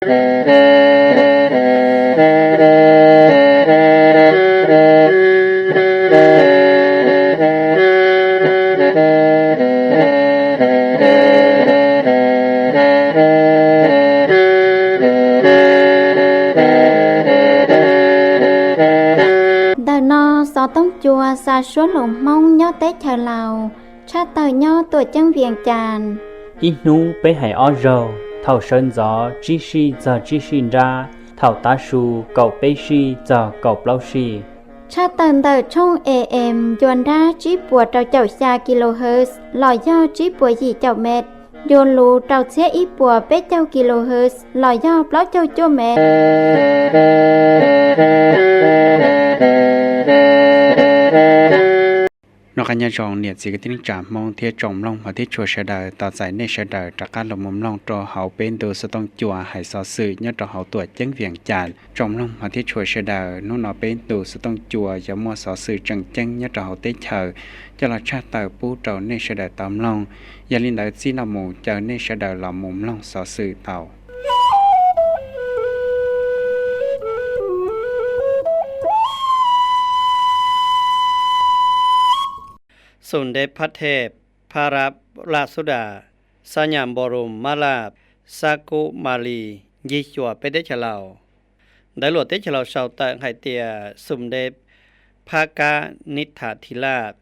ต้องจัวสาชวนหลงมองย่อเตเธอเราชาเตยย่อตัวจังเวียงจานอีนูไปให้ออโรเท่าเชิญจอจีชีจะจีชินราเท่าตาชูเก่าไปชีจะเก่าเปล่าชีชาเตินเตอช่อง AM ยวนราจีปัวเจ้าเจ้าชากิโลเฮิรตซ์ลอยย่อจีปัวหีเจ้าเม็ดโยนรูเจ้าเสียอีปัวเป็ดเจ้ากิโลเฮิรตซ์ลอยย่อเปล่าเจ้าโจเม็ดนอกจากนี้จองเนี่ยสิกตินิจามองเทียจอมลงมาที่ชัวเชดาต่อใจในเชดาจากการลงมุมลองตัวเฮาเป็นตัวสต้องจัวให้ซอสื่อยอดตัวเฮาตัวจังเวียงจานจอมลงมาที่ชัวเชดานู่นเป็นตัวสต้องจัวยามัวซอสื่อจังจังยอดตัวเฮาเตเชอจะละชาติปูเจ้าในเชดาตามลองยาลินดาซีนามูเจ้าในเชดาลำมุมลองซอสื่อเต่าสมเด็จพระเทพพระรับราชสุดาสยามบรมราชสกุมารียี่จัวไปได้เฉลาได้หลวดได้เฉลาชาวตะไห้เตียสมเด็จพระกานิฐาธิราช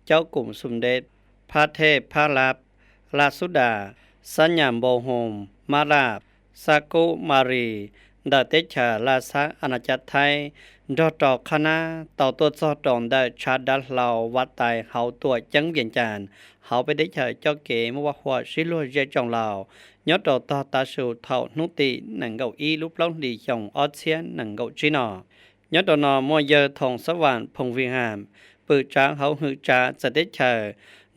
เจ้ากลุ่มสมเด็จพระเทพพระรับราชสุดาสยามบรมราชสกุมารีได้เตชะราชอาณาจักรไทยดอตอคณะต่อตัวซอดองได้ชาดัลเราวัดไตเฮาตัวจังเวียนจานเฮาไปได้เฉยเจ้าเก๋มว่าหัวสิลัวเจจองลาวยอดต่อตาสูเท่านุติหนังเก้าอีรูปล้องดีจงออเซียนหนังเก้าจีนอยอดนอมวยเยอทองสว่างพงวิหามปือจางเฮาหือจาจะได้เฉย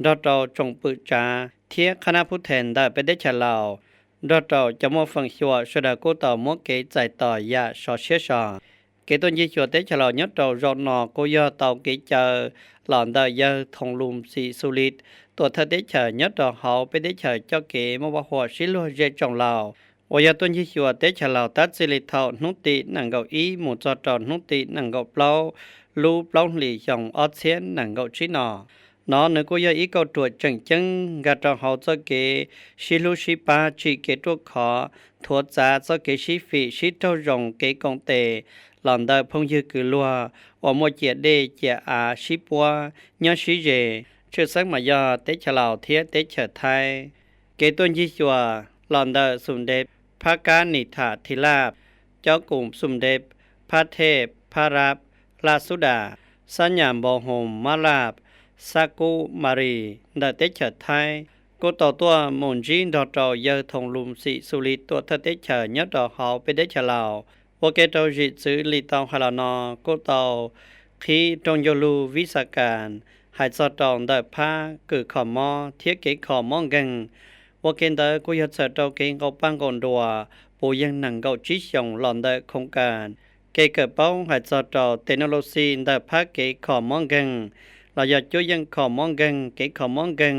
ดอตอจงปือจาเทียคณะผู้แทนได้ไปได้เฉลาดอตอจะมอฟังชัวสุดากูต่อมอเกใจต่อยาชอเชียชอเกตุนยี่ชัวเตชะลอยอดเรารอนอโกยอเตาเกเจอหลอนได้ยอทองลุมสีสุริตตัวเธอเตชะยอดเราเฮาไปเตชะเจ้าเกมว่าหัวสิลัวเจจองลาววยตุนยี่ชัวเตชะลาวตัดสิริเท่านุติหนังเก้าอีหมู่จอดอนุติหนังเก้าเปล่าลูปล้องหลีจงออเซียนหนังเก้าจีนnó nếu có ý câu tuổi chẳng chẳng gạt trong hậu cho cái xí lu xí ba chỉ cái tuổi khó thua giá cho cái xí phí xí trâu rồng cái công tệ lần đầu phong dư cử lùa ở một chiếc đê chiếc xí bùa nhớ xí rể chưa sáng mà do tế trả lào thiết tế trở thay cái tuần dì chùa lần đầu xung đẹp phá cá nị thả thị lạp cho cùng xung đẹp phá thệp phá rạp la su đà sa nhàm bò hồn ma lạp sa cu ma rì đã tế trở thay cô tàu tua mồnจีนดอตอเยอทงลุมสีสุริตัวเธอtế trở nhất đỏ họไปtế trở làoว่าเกตอจิซื้อลีตองฮาลานอกูตอขีจงโยลูวิสาการหายจอดองได้พากือขอมอเทียเกขอมองกันว่าเกนเดอกูยัดเสดเกงเอาปังกอนดัวปูยังหนังเกาจิชงหลอนได้โครงการเกเกิดป้องหายจอดเทคโนโลยีได้พาเกขอมองกันเราอยากช่วยยังขอมองกันเกขอมองกัน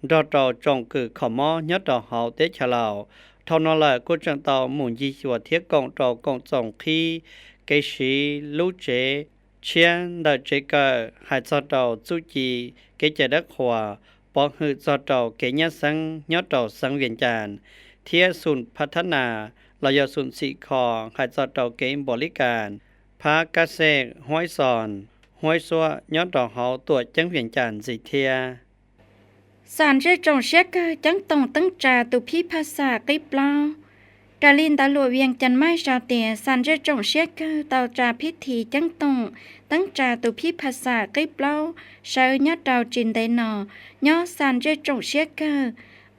ดอตอจงกือขอมอnhất đỏ họ tế trả lào thâu nó là cô chẳng tàu muốn di chùa thiết cộng trò cộng tổng khi cái sĩ lưu chế chiên đã chế cờ hai cho tàu chú trì cái chế đất hòa bỏ hư cho tàu cái nhát sáng nhát tàu sáng viện tràn thiết sùn phát thất nà là do sùn sĩ khò hai cho tàu cái bỏ lý càn phá cá xe hói sòn hói xua nhát tàu họ tuổi chẳng viện tràn gì thiaสารเรื่องจงเช็คจังต้องตั้งจ่าตุพิภาษาใกล้เปล่าดาลินตาลัวเวียงจันไม่ชาวเตียสารเรื่องจงเช็คเตาจ่าพิธีจังต้องตั้งจ่าตุพิภาษาใกล้เปล่าใช้ยอดดาวจินได้หนอย่อสารเรื่องจงเช็ค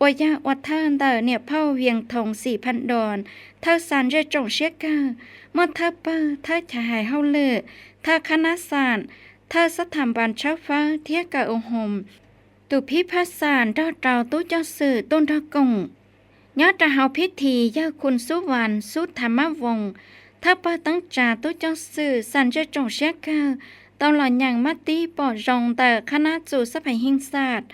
วัยวัฒเทินเตอเนี่ยเผาเวียงทง4,000 ดอนเธอสารเรื่องจงเช็คเมื่อเธอเธอจะหายเฮาเลือเธอคณะสารเธอสถาบันเช้าฟ้าเทียกับองค์ห่มตุพิภาษาดอเตาตู้เจ้าสื่อต้นทะกงยอดจะเฮาพิธีเย้าคุณสุวรรณสุธรรมวงศ์ถ้าเปิดตั้งจ่าตู้เจ้าสื่อสันเจจงเช็คตอนหล่อนอย่างมัตตีปอดรองแต่คณะจูสภัยหิงศาสตร์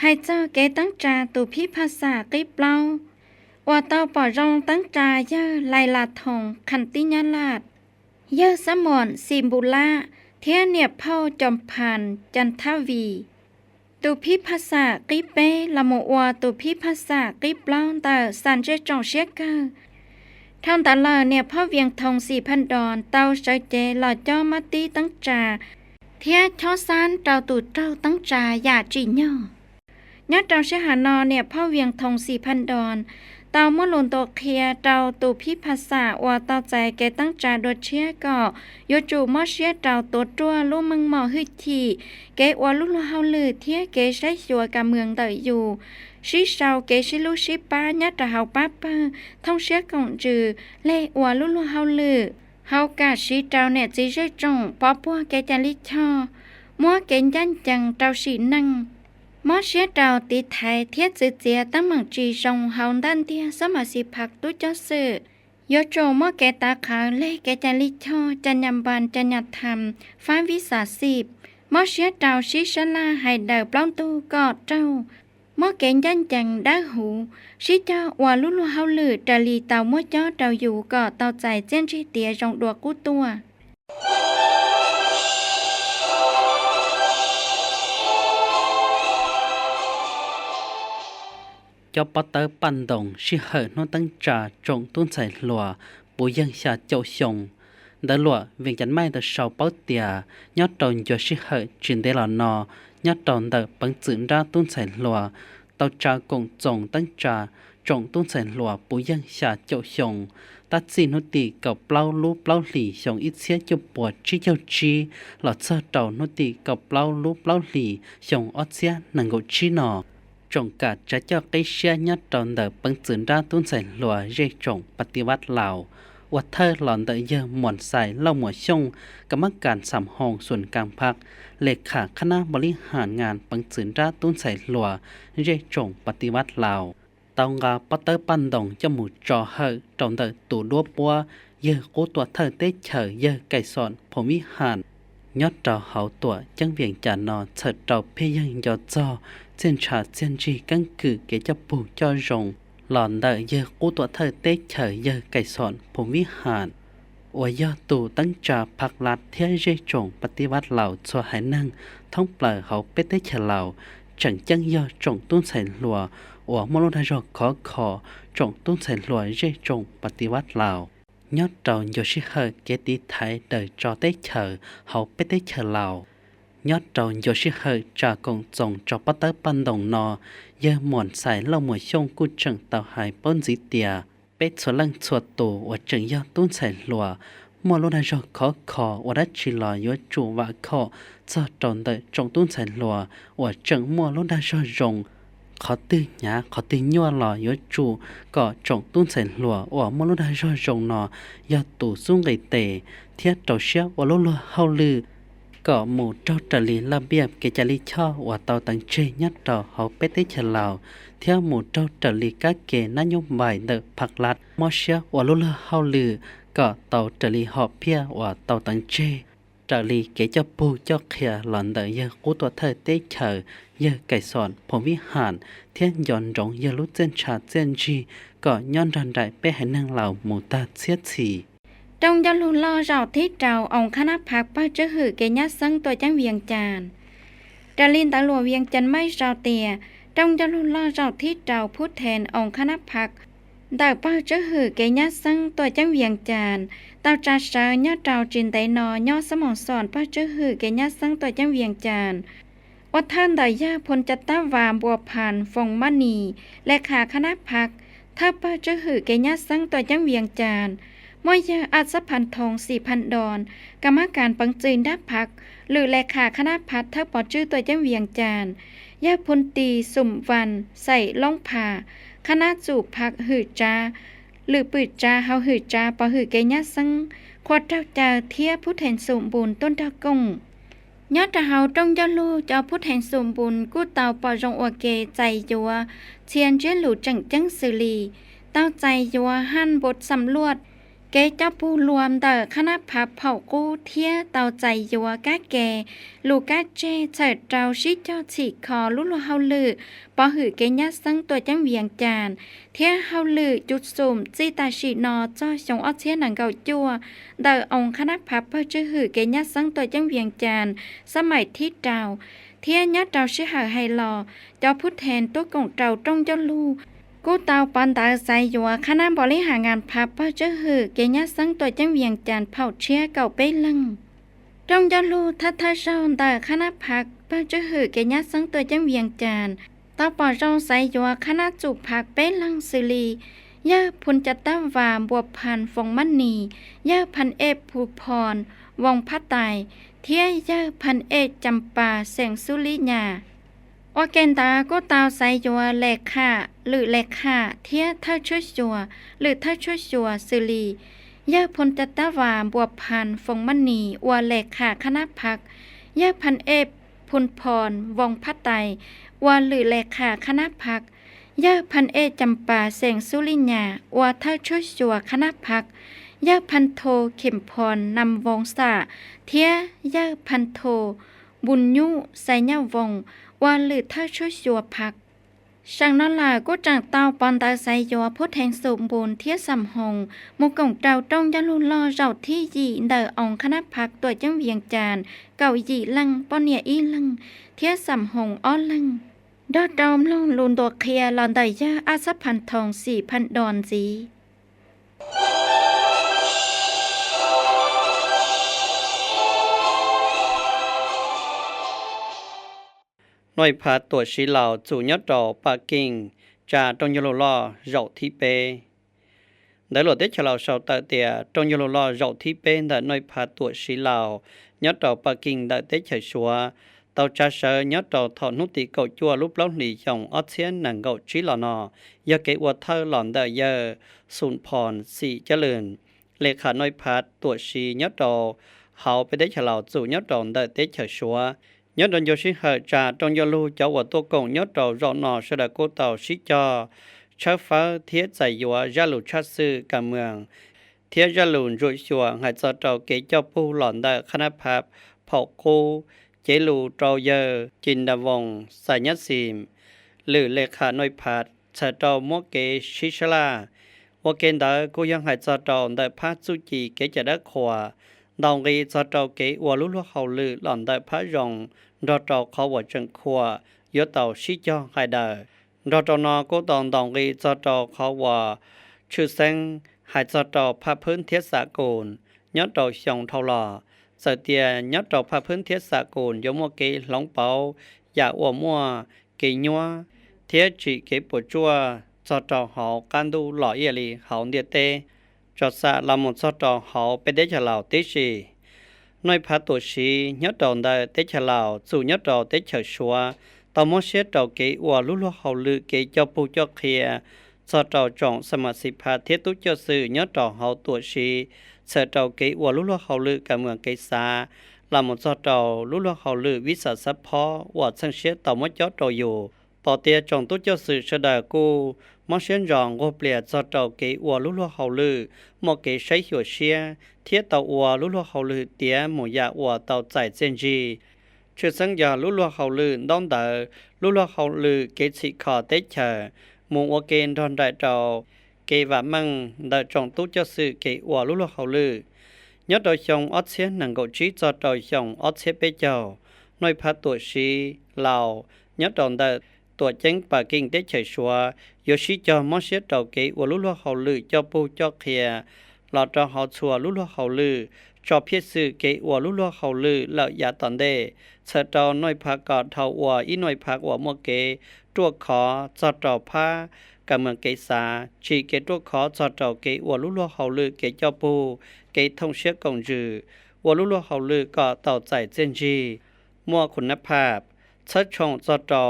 ให้เจ้าเกตั้งจ่าตุพิภาษาใกล้เปล่าอ ว่าเต้าป่อรองตั้งจาเยอะไลลาทองคันติญาลาดเยอะสมอนซิมบุลาเทียเนียบเผาจอมพันจันทวีตุพิภาษากิเปละโมอวตุพิภาษากิปลองตาสันเจจงเชกเกอร์ท่านตาลาเนี่ยพ่อเวียงทอง4,000 ดอนเต้าเจเจหล่อจ้อมาตีตั้งจาเทียช่อซานเต้าตูเต้าตั้งจาอย่าจีเนาะญาติเต้าเชหานอเนี่ยพ่อเวียงทอง4,000 ดอนเต้ามะลนโตเคียเต้าตุพิภาษาว่าเต้าใจแกตั้งจาโดเชียก็โยจูมอเชียเต้าตัวจัวลูกมึงหมอฮึทีแกว่าลูกเฮาลือเทียแกใช้ชัวกะเมืองเตยอยู่ชิเชาแกชิลูชิป้าญาติเฮาป้าป้าท่องเชียกงจือเล่ว่าลูกเฮาลือเฮากะชิเต้าเนี่ยจีเจจงปอปัวแกจะลิชอมัวเกณยันจังเต้าสีนังมอเชียเต้าติไทยเทียจือเจียตั้งมังจีจงเฮาดันเทียสมาสิพักตุเจ้าสื่อยโจมอแกตาขาวเล่แกจะลิชอจันยำบานจันยธรรมฟ้าวิสาสิบมอเชียเต้าชิชลาให้เดาปล้องตูกอดเจ้ามอเกณยันจังได้หูชิเจ้าว่าลุลุเฮาลือตะลีเต้ามัวเจ้าเต้าอยู่ก็เต้าใจเจียนชีเตียจงดัวกู้ตัวเจ้าปอเตอร์ปันดงชิเหอโนตั้งจาจงตุ้นใส่หลัวปุยังชาเจ้าชงเดหลัวเวียงจันไม่เดชาวเป้าเตียยอดตนยชิเหอจินเดลอนอยอดตนเดปังจืนราตุ้นใส่หลัวเต้าจากงจงตั้งจาจงตุ้นใส่หลัวปุยังชาเจ้าชงตัดสินนุติกับเปล่าลูเปล่าหลี่ชงอิเสียเจ้าปวดชิเจ้าจีหลอดเสื้อเต่านุติกับเปล่าลูเปล่าหลี่ชงออเสียนังกชีนอจงกาจะเจ้าใกล้เชียยัดตอนเดปังจืนราตุ้นใส่หลัวเร่จงปฏิวัติลาววัดเธอหลอนเดเยอะหมอนใส่เล่าหมวชงกรรมการสำห้องส่วนกลางพักเลขาคณะบริหารงานปังจืนราตุ้นใส่หลัวเร่จงปฏิวัติลาวตองกาปอเตอร์ปันดงจมูกจอเฮตอนเดตูดัวปัวเยอะโกตัวเธอเตเฉยเยอะไก่สอนผมวิหารยอดเจ้าเฮาตัวจังเวียงจานอเฉิดเจ้าเพียงยอดจอเจียนชาเจียนจีกังกือเกจะปูเจ้ารงหลอนเดเยอะกูตัวเธอเตเฉยเยอะไก่สอนผมวิหารอวยยอดตูตั้งจาพักลัดเทียเจจงปฏิวัติเหล่าชัวหายนั่งท้องเปล่าเขาเป็ดเตเฉเหล่าจังจังยอจงตุ้นใส่หลัวอวมโลดาจอกขอจงตุ้นใส่หลัวเจจงปฏิวัติเหล่ายอดเจ้าโยชิเฮเกติไทยเดจอเตเฉเขาเป็ดเตเฉเหล่ายอดเจ้าโยชิเฮจากงจงจอปเตอร์ปันดงนอเยอะหมอนใส่เล่าหมวยชงกุจังเต่าหายป้นจิเตียเป็ดสวนลังสวดตูว่าจังยอดตุ้นใส่หลัวมัวโลดาจอกขอว่าดัชิลอยจูวะขอจอดเดจงตุ้นใส่หลัวว่าจังมัวโลดาจอจงขอตื้อหยาขอตื้อยัวหล่อยจูก็จงตุ้นใส่หลัวว่ามัวโลดาจอจงนอยอดตูซุ่งไกเตเทียเจ้าเชียว่าโลเฮาลือก็หมู่เจ้าตะลีระเบียบเกจลิช่อว่าเตาตังเจยัดต่อเขาเป็ดได้เฉลาวเที่ยวหมู่เจ้าตะลีกะเกนโยบายเดผักลัดมอเชียว่าลุลเฮาลือก็เตาตะลีหอบเพียว่าเตาตังเจตะลีเกจะปูเจ้าเขียหลอนเดเยกูตัวเธอเตเฉยเยไก่สอนผมวิหารเทียนย้อนรงเยลุเจนชาเจนจีก็ย้อนรันได้ไปให้นางเหล่าหมู่ตาเสียทีจงจะลุนล่อเราที่เจ้าองคณะพักป้าจะหือเกญยัดซังตัวจังเวียงจานจะลินตาหลัวเวียงจันไม่เราเตียจงจะลุนล่อเราที่เจ้าพูดแทนองคณะพักดาวป้าจะหือเกญยัดซังตัวจังเวียงจานเตาจ่าเสยย่อเจ้าจินไตนอย่อสมองสอนป้าจะหือเกญยัดซังตัวจังเวียงจานวัดท่านดายาพลจัตตาวามบัวพันฟงมณีและขาคณะพักถ้าป้าจะหือเกญยัดซังตัวจังเวียงจานมอยาอัศพันทอง4,000 ดอนกรรมการปังจีนดับพักหรือเลขาคณะพัฒน์ทักปอชื่อตัวจังเวียงจานยาพลตีสุ่มวันใส่ล่องผ่าคณะจูบพักหือจาหรือปืดจาเฮาหือจาปอหือเกญยัดซังควดเจ้าจาเทียผู้แทนสมบูรณ์ต้นตะกงยอดเฮาต้องยอลูเจ้าผู้แทนสมบูรณ์กู้เตาปอจงอวเกใจยัวเชียนเจหลูจังจังสือลีเต้าใจยัวหั่นบทสำรวจ เกเจ้าปูรวมเตอคณะพับเผากู้เทียเตาใจยัวกะแกลูกะเจเฉิดเจ้าชิเจ้าฉีกคอลุลเฮาลือปอหือเกญัดซังตัวจังเวียงจานเทียเฮาลือจุดสุ่มจีตาชีนอจ้อชงออเทียหนังเก่าจัวเตอองคณะพับเพื่อจื้อหือเกญัดซังตัวจังเวียงจานสมัยที่เจ้าเทียญัดเจ้าชิหาไฮลอเจ้าพุทธแทนตัวกงเจ้าตรงเจ้าลูกู้เตาปอนตาใส่ยัวคณะบริหารงานพับเพื่อจื้อหือเกญัดซังตัวจังเวียงจานเผาเชียเก่าไปลังตรงเจ้าลูทัทชอนเตอคณะพักเพื่อจื้อหือเกญัดซังตัวจังเวียงจานตาปอจงใส่ยัวคณะจุผักเป้ลังสิลีย่าพุนจัตตาวาบวบพันฟงมันนีย่าพันเอกภูพรวงพระไตเทียย่าพันเอกจำปาแสงสุริญาโอเกนตาก็ตาวใส่ยัวแหลกค่ะหรือแหลกค่ะเทียเท่าช่วยชัวหรือเท่าช่วยชัวสิลีย่าพุนจัตตาวาบวบพันฟงมันนีวัวแหลกค่ะคณะพักย่าพันเอกพุนพรวงพระไตว่าหรือแลขาคณะพักย่าพันเอจำปาแสงสุริญาว่าเท่าช่วยชัวคณะพักย่าพันโทเข็มพรนำวงศาเทียย่าพันโทบุญยุไสญาวงว่าหรือเท่าช่วยชัวพักช่างนั่นล่ะก็จังเต้าปอนตาไซยัวพุทธแห่งสมบูรณ์เทียสำหงมุกงเจ้าต้องยันลุลอเจ้าที่ยีเดอองคณะพักตัวจังเวียงจานเก่ายีลังปอเนียอีลังเทียสำหงอ้อลังดอดอมลงลุนตัวเคลียหลอนไดยาอาสพันทอง 4,000 ดอนจีหน่วยพาตัวชีเหล่าจู่ยอดดอกปากิ่งจาตรงยโลลอเหาที่เปได้หลดได้ฉลาดชาวตาเตียตรงยโลลอเหาที่เปได้หน่วยพาตัวชีเหล่ายอดดอกปากิ่งได้ได้เฉยชัวเตาจ่าเสือยอดดอกถอดนุติเก่าจัวรูปล้อหลีหยองออเชียนหนังเก่าชีหลอนอยาเกวัวเธอหลอนได้เยอสุนพรสีเจริญเลขาหน่วยพาตัวชียอดดอกเขาไปได้ฉลาดจู่ยอดดอกได้ได้เฉยชัวnhớ đến giờ sinh hoạt trả trong giờ lưu cháu và tôi cùng nhớ đầu rõ nọ sẽ là cô tàu sĩ cho cháu phá thiết giải dùa ra lù chát sư cả mường thiết ra lù rủi xùa hãy cho trâu kế cho bù lòn đại khả nắp hạp phổ cô chế lù trâu giờ trình đà vòng xài nhất xìm lử lệ khả nội phạt sẽ trâu mô kế sĩ xa la và kênh đó cô dân hãy cho trâu đại phát chú trì kế trả đất khóa đồng ý cho trâu kế và lúc lúc hậu lử lòn đại phát rộngรอจอเขาว่าจังขัวยอเต่าชิจอไฮเดอรอจอนอก็ต้องรีจอจอเขาว่าชื่อเซงหายจอจอพระพื้นเทศสากลยอดดอกชงเท่าหล่อเสตียยอดดอกพระพื้นเทศสากลยมัวเกหลงเปาอยากอวมัวเกยัวเทียจีเกปวดจัวจอจอเขาการดูหล่อเยลีเขาเดียเตจอดสะลำหมดจอจอเขาเป็นได้ฉลาดติชีน้อยพาตัวชียอดดอกได้เตฉลาวสู่ยอดดอกเตเฉชัวตอมเชดดอกเกอวลุลเขาลือเกเจ้าปูเจ้าเคลียสอดดอกจ่องสมาสิพาเทตุเจ้าสื่อยอดดอกเขาตัวชีเสดดอกเกอวลุลเขาลือกับเมืองเกษาลำมสอดดอกลุลเขาลือวิสัสพอวัดสังเชตตอมเจ้าดอกอยู่ปอเตียจ่องตุเจ้าสื่อชดากูมอเชนรองโกเปลียสอดดอกเกอวลุลเขาลือมอเกใช้หัวเชียเทียเตาอัวลุลเขาลือเตียหมูยาอัวเตาใจเจนจีชื่อสังยาลุลเขาลือดองเตอลุลเขาลือเกจิคอเตเชอหมูอเกนดอนได้เตาเกวามังเดจงตุเจ้าสื่อเกอัวลุลเขาลือยอดดอยชงออเชียนหนังกจีจอดดอยชงออเชียเปเจ้าน้อยพัดตัวชีลาวยอดดอนได้ตัวเจ้งปากิ่งเตเฉยชัวยอชิจอมอเชียเตาเกอัวลุลเขาลือเจ้าปูเจ้าเคียเราจะหาชัวลุลเขาลือจอเพียสื่อเกอัวลุลเขาลือแล้วยาตอนเดเสดน้อยพักกอดเทาอัวอีน้อยพักอัวโมเกตัวขอจอดต่อผ้ากำเมืองเกษาชีเกตัวขอจอดต่อเกอัวลุลเขาลือเกเจ้าปูเกทงเชือกงจืออัวลุลเขาลือก็เต่าใจเจนจีมัวคุณภาพชัดชงจอดต่อ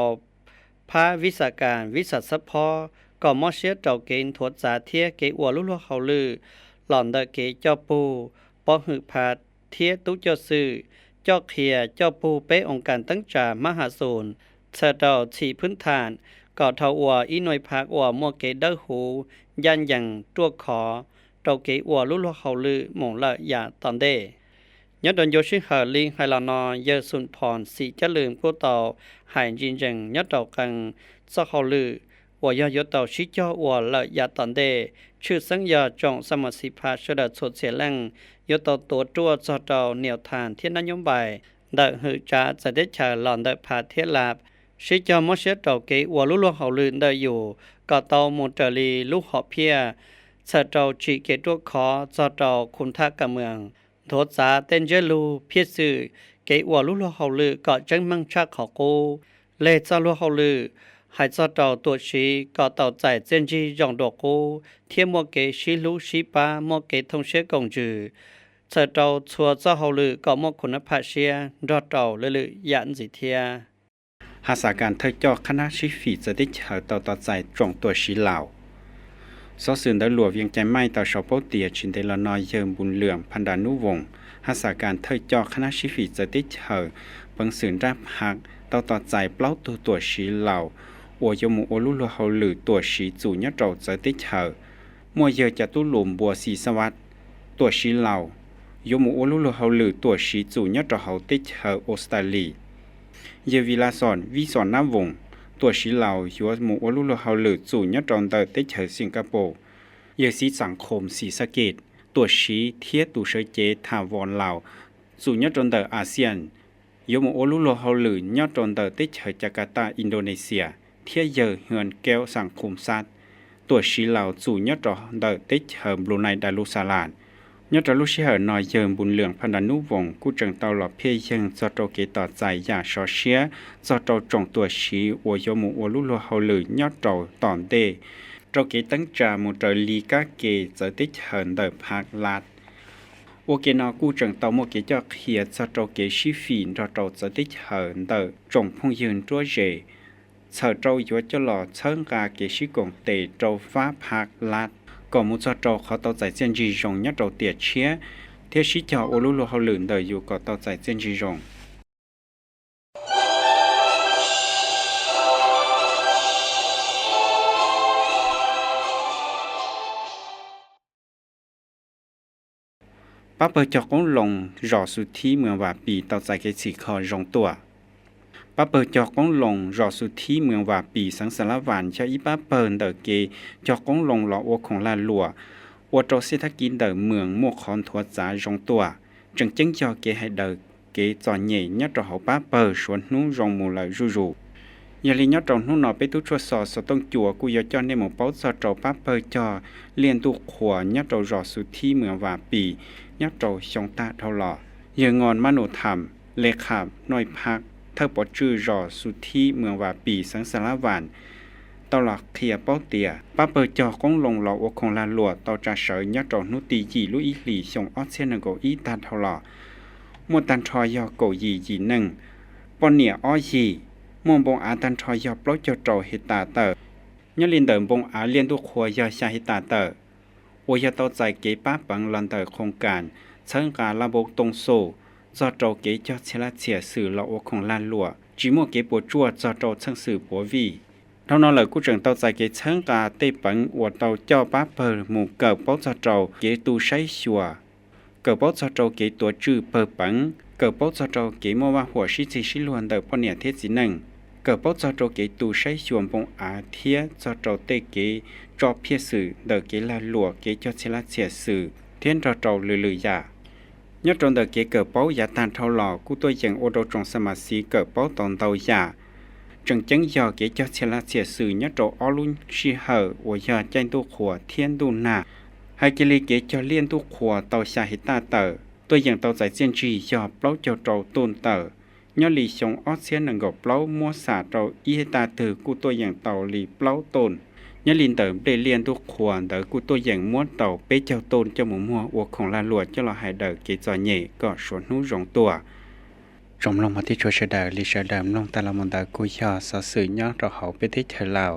ผ้าวิสาการวิสัสพอก็มอเชียเจ้าเกณฑ์ถวดสาเทียเกอัวลุลเขาลือหล่อนเดเกเจ้าปูปอหือพาเทียตุเจ้าสื่อเจ้าเขียเจ้าปูเป้องค์การตั้งจามหาศูนย์เสดอฉีพื้นฐานก่อเทาอัวอีหน่วยพักอัวมัวเกเดอร์หูยันอย่างตัวขอ trâu kế ua lũ lúa hậu lư mong lợi dạ tòn đê nhớ đồn vô sinh hở linh hay là nó giờ xuân phòn sĩ chất lượng của tàu hải dinh dần nhớ tàu cần do hậu lư và do yếu tàu sĩ cho và lợi dạ tòn đê chư sáng giờ trọng sa mật sĩ phá sơ đợt sốt xế lăng yếu tàu tổ chua do tàu nhiều thàn thiên năng nhóm bài đợi hữu trả giải đế chờ lòn đợi phá thiết lạp sĩ cho mất xét tàu kế và lũ lúa hậu lư đợi dù có tàu một trở lì lúc họ phía sở tàu chỉ kế tuộc khó do tàu khung thác cả mường thốt giá tên dê lưu phía sự kế ua lũ lúa hậu lư có chân măng chắc khó cô lê cho lúa hậu lư hai do tàu tuổi sĩ có tàu giải dân di dòng đồ cô thêm một kế sĩ lũ sĩ ba một kế thông xế công trừ sở tàu chùa do hậu lư có một khuôn áp hạ xia do tàu lư lư dãn dị thia หาสาการเธอจอคณะชิฟีจะได้เฉยต่อใจตรงตัวชีเหล่าซอสื่อได้หลวงเวียงใจไม่ต่อชาวโปเตียชินเดลนอยเยิมบุญเหลืองพันดานุวงศ์หาสาการเธอจอคณะชิฟีจะได้เฉยบังสื่อรับหักต่อใจเปล่าตัวชีเหล่าอวยมุอลุลเฮาหรือตัวชีจู่ยะเราจะได้เฉยมัวเยจะตุหลุมบัวสีสวัสดิ์ตัวชีเหล่ายมุอลุลเฮาหรือตัวชีจู่ยะเราเฮาได้เฉยออสเตรเลียเยวิลาสอนวิสอนน้ำวงตัวชีเหล่ายัวหมู่อลุลเฮาหรือจู่ยะตอนเตอได้เฉยสิงคโปร์เยสีสังคมสีสะเกตตัวชีเทียตูเชเจถาวรเหล่าจู่ยะตอนเตออาเซียนยัวหมู่อลุลเฮาหรือยะตอนเตอได้เฉยจาการ์ตาอินโดนีเซียเทียเยเฮือนแก้วสังคมสัตว์ตัวชีเหล่าจู่ยะตอนเตอได้เฉยบรูไนดารุสาลานยอดลูกเชื่อนอยเยิมบุญเหลืองพันดานุวงศ์กู้จังเตาหล่อเพียยังจอดโตเกต่อใจอย่าชอเชียจอดโตจงตัวชีอวยมุอลุลเฮาหรือยอดโตตอนเดโตเกตั้งจามุตลีกาเกจะติดเหินเดิมพักลัดโอเคนอกู้จังเตาโมเกจอกเฮียจอดโตเกชีฟีนจอดโตจะติดเหินเดิมจงพงยืนตัวเจเฉาโตยัวจะหล่อเชิงกาเกชิกงเตโตฟ้าพักลัดก่อนมุจโจเขาต่อใจเจียนจีจงยัดเราเตียเชียเทียชิจอโอลุลเฮาหลืนเดยอยู่ก่อต่อใจเจียนจีจงป้าเปิดจอกงลงรอสุดที่เมืองว่าปีต่อใจเกจิคอจงตัวป้าเปิดจอกงลงรอสุดที่เมืองว่าปีสังสารวันเจ้าอีป้าเปิดเดอเกจอกงลงรอวัวของลาลัววัวโตเศรษฐกิจเดอเมืองมั่วคอนทัวจ่าจงตัวจึงจึงจอเกให้เดอเกจอใหญ่ยัดรอเขาป้าเปิดชวนนู้จงมูลจูจูอย่าเลยยัดรอนู้นอไปตู้ชัวสอสต้องจัวกูยจอในหมู่เป้าสอดรอป้าเปิดจอเลียนตุขวยัดรอรอสุดที่เมืองว่าปียัดรอชงตาเท่าหล่อเยงอนมโนธรรมเลขาหน่อยพักเธอปอจื้อรอสุดที่เมืองว่าปีสังสารวันตลอดเคลียเป้าเตียป้าเปิดจอกงลงหล่ออกของลาลัวต่อจากเสยยัดรอนุตีจีลุอีหลีชงออสเซนโกอีตาเท่าหล่อมวนตันทอยอโกยีหนึ่งปอนเนียอ้อยีมวนบงอาตันทอยอปลอยจโจเฮตาเตอร์ยลินเดิมบงอาเลียนตุขัวยาชาเฮตาเตอร์โอยาต่อใจเก๋ป้าปังลันเตอร์โครงการเชิงการระบบตรงโซจอโจเกจอเชลาเฉียสื่อละโอของลานลัวจีมัวเกปวดจั่วจอโจเชิงสื่อปัววีเท่านั้นเลยกู้จังเต้าใจเกเชิงกาเตปังอวดเต้าเจ้าป้าเปิดหมู่เกิดป้อจอโจเกตูใช้ชัวเกิดป้อจอโจเกตัวจื้อเปิดปังเกิดป้อจอโจเกมัวว่าหัวชิจิชิลวนเดอปอเนี่ยเทจิหนึ่งเกิดป้อจอโจเกตูใช้ชวนปงอาเทียจอโจเตเกจอเพียสื่อเดอเกลาลัวเกจอเชลาเฉียสื่อเทียนจอโจลือยายอดตอนเดเกเกิดเป้ายาตานเท่าหล่อกู้ตัวอย่างโอโดจงสมาสีเกิดเป้าตอนเตายาจังจังยอเกจเชลาเสียสื่อยอดโจอลุนชีเหอวอยาใจตุขวเทียนดูนาไฮเกลีเกจเลียนตุขวเตาชาหิตาเตอตัวอย่างเตาใจเจียนจียอเป้าเจ้าโจตุนเตอยอลีชงออเซียนหนึ่งกับเป้ามัวสาโจอีตาเตอกู้ตัวอย่างเตาลีเป้าตุนยลินเติมได้เลียนทุกขวานเดอกูตัวอย่างม้วนเต่าเป๊ะเจ้าต้นเจ้าหมูมัวอวกของลาลวดเจ้าหล่อหายเดอเกจอเย่ก็สวนหู้รงตัวจมลงมาที่ชัวเชดาลิชาดามลงตาลมันดากุยาสะสื่อยอดเราเขาไปที่เธอลาว